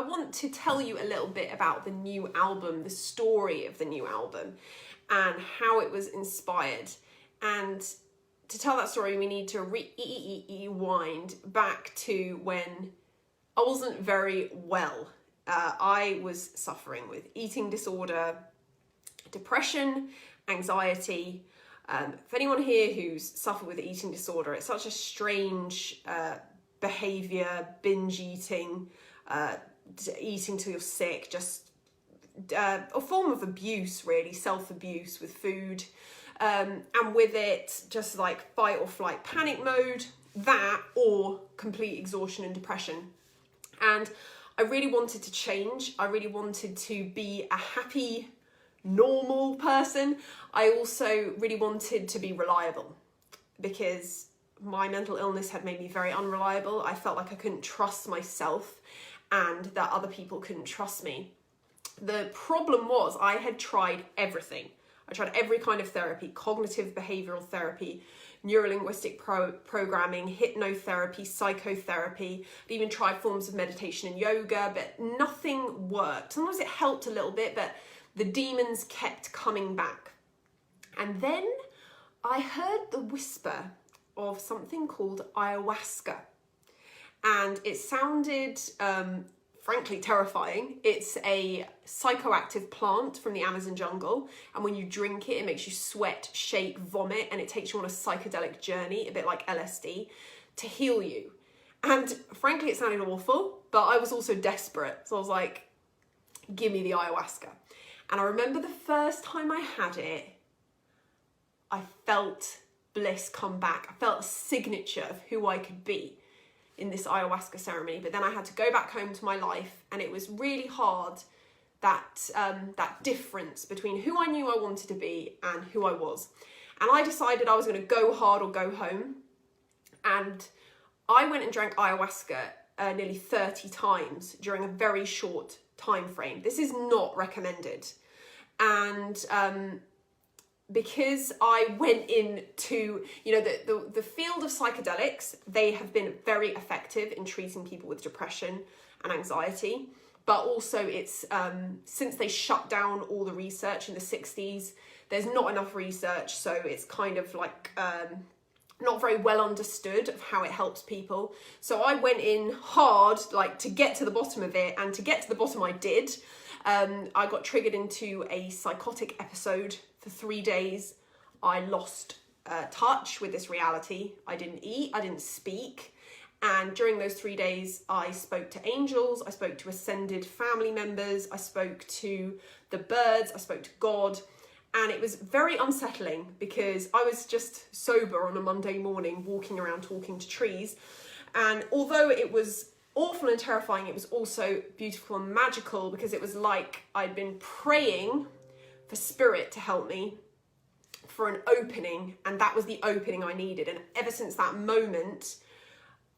I want to tell you a little bit about the new album, the story of the new album, and how it was inspired. And to tell that story, we need to rewind back to when I wasn't very well. I was suffering with eating disorder, depression, anxiety. For anyone here who's suffered with eating disorder, it's such a strange behaviour, binge eating, eating till you're sick, just a form of abuse, really, self-abuse with food. And with it, just like fight or flight panic mode, that or complete exhaustion and depression. And I really wanted to change. I really wanted to be a happy, normal person. I also really wanted to be reliable because my mental illness had made me very unreliable. I felt like I couldn't trust myself and that other people couldn't trust me. The problem was I had tried everything. I tried every kind of therapy, cognitive behavioral therapy, neurolinguistic programming, hypnotherapy, psychotherapy. I even tried forms of meditation and yoga, but nothing worked. Sometimes it helped a little bit, but the demons kept coming back. And then I heard the whisper of something called ayahuasca. And it sounded frankly terrifying. It's a psychoactive plant from the Amazon jungle, and when you drink it, it makes you sweat, shake, vomit, and it takes you on a psychedelic journey, a bit like LSD, to heal you. And frankly, it sounded awful, but I was also desperate. So I was like, give me the ayahuasca. And I remember the first time I had it, I felt bliss come back. I felt a signature of who I could be in this ayahuasca ceremony. But then I had to go back home to my life, and it was really hard, that difference between who I knew I wanted to be and who I was. And I decided I was going to go hard or go home. And I went and drank ayahuasca nearly 30 times during a very short time frame. This is not recommended. And because I went into, the field of psychedelics, they have been very effective in treating people with depression and anxiety. But also it's, since they shut down all the research in the 60s, there's not enough research. So it's kind of like not very well understood of how it helps people. So I went in hard, like to get to the bottom of it, and to get to the bottom I did. I got triggered into a psychotic episode. For 3 days, I lost touch with this reality. I didn't eat, I didn't speak. And during those 3 days, I spoke to angels, I spoke to ascended family members, I spoke to the birds, I spoke to God. And it was very unsettling because I was just sober on a Monday morning, walking around talking to trees. And although it was awful and terrifying, it was also beautiful and magical because it was like I'd been praying for spirit to help me, for an opening, and that was the opening I needed. And ever since that moment,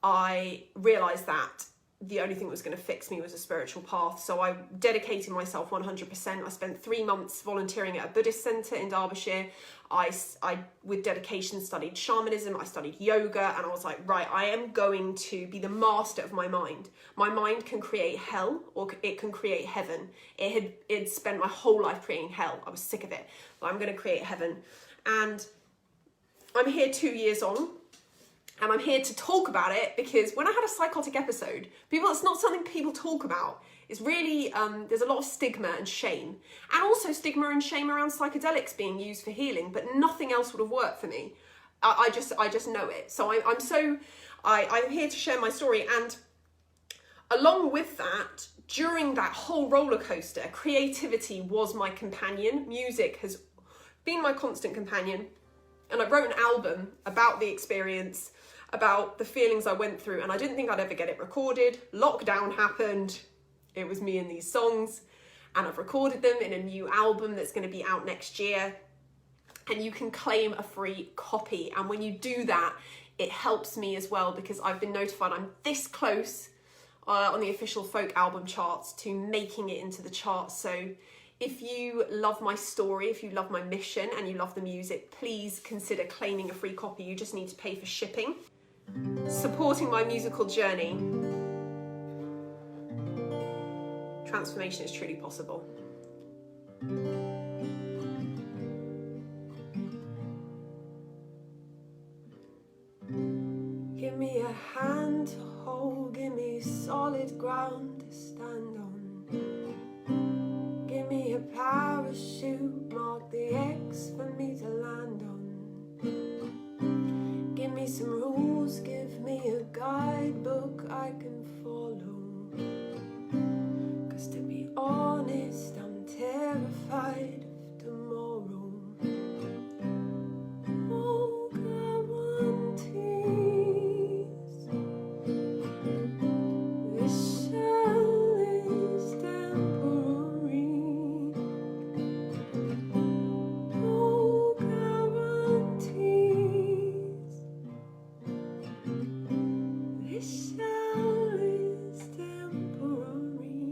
I realised that the only thing that was going to fix me was a spiritual path. So I dedicated myself 100%. I spent 3 months volunteering at a Buddhist centre in Derbyshire. I, with dedication, studied shamanism, I studied yoga, and I was like, right, I am going to be the master of my mind. My mind can create hell, or it can create heaven. It spent my whole life creating hell. I was sick of it. But I'm going to create heaven. And I'm here 2 years on. And I'm here to talk about it because when I had a psychotic episode, it's not something people talk about. It's really, there's a lot of stigma and shame. And also stigma and shame around psychedelics being used for healing, but nothing else would have worked for me. I just know it. So I'm here to share my story. And along with that, during that whole roller coaster, creativity was my companion. Music has been my constant companion. And I wrote an album about the experience, about the feelings I went through, and I didn't think I'd ever get it recorded. Lockdown happened. It was me and these songs, and I've recorded them in a new album that's going to be out next year. And you can claim a free copy. And when you do that, it helps me as well because I've been notified I'm this close on the official folk album charts to making it into the charts. So if you love my story, if you love my mission and you love the music, please consider claiming a free copy. You just need to pay for shipping. Supporting my musical journey transformation is truly possible. Give me a hand to hold, give me solid ground to stand on. Give me a parachute, mark the X for me to land on. Give me some rules, give me a guidebook I can follow. 'Cause to be honest, I'm terrified of tomorrow. Oh, guarantees, this shell is temporary. Oh, guarantees, this shell is temporary.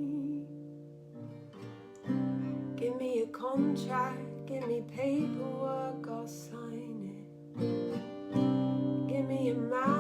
Give me a contract, give me paperwork, I'll sign it. Give me a man